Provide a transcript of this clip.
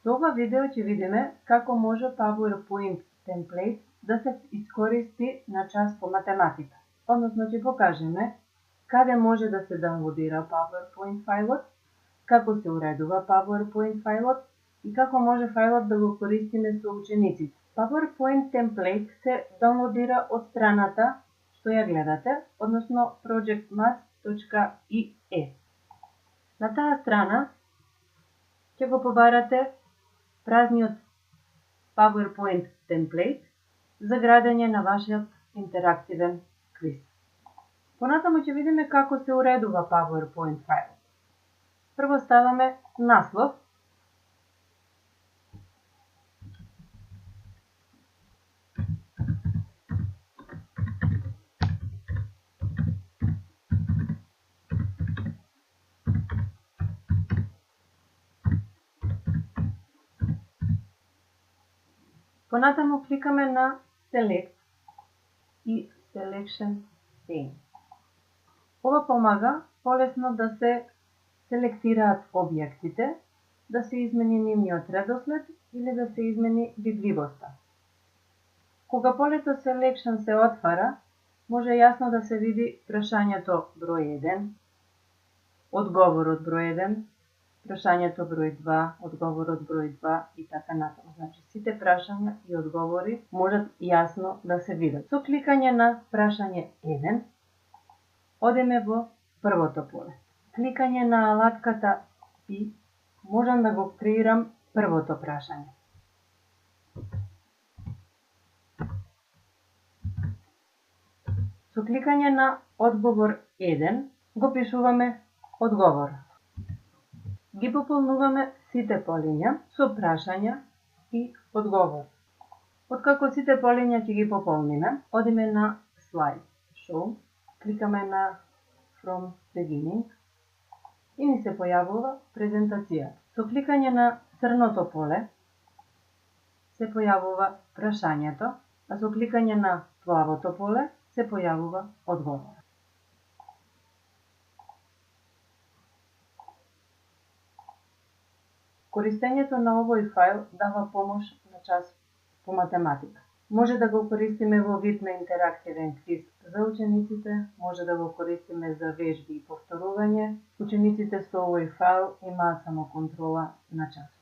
Со ова видео ќе видиме како може PowerPoint темплейт да се искористи на час по математика. Односно ќе покажеме каде може да се даунлодира PowerPoint фајлот, како се уредува PowerPoint фајлот и како може фајлот да го користиме со учениците. PowerPoint темплейт се даунлодира од страната што ја гледате, односно projectmath.ie. На таа страна ќе го побарате празниот PowerPoint темплейт за градење на вашиот интерактивен квиз. Понатаму ќе видиме како се уредува PowerPoint фајлот. Прво ставаме наслов, понатаму кликаме на Select и Selection Pane. Ова помага полесно да се селектираат објектите, да се измени нивниот редослед или да се измени видливоста. Кога полето Selection се отвара, може јасно да се види прашањето број 1, одговорот број 1, прашањето број 2, одговорот број 2 и така натаму. Значи, сите прашања и одговори можат јасно да се видат. Со кликање на прашање 1, одиме во првото поле. Кликање на алатката и можам да го креирам првото прашање. Со кликање на одговор 1 го пишуваме одговорот. Ги пополнуваме сите полиња со прашања и одговор. Откако сите полиња ќе ги пополниме, одиме на Slide Show, кликаме на From Beginning и ни се појавува презентација. Со кликање на црното поле се појавува прашањето, а со кликање на плавото поле се појавува одговор. Користењето на овој фајл дава помош на час по математика. Може да го користиме во вид на интерактивен квиз за учениците, може да го користиме за вежби и повторување. Учениците со овој фајл имаат само контрола на час.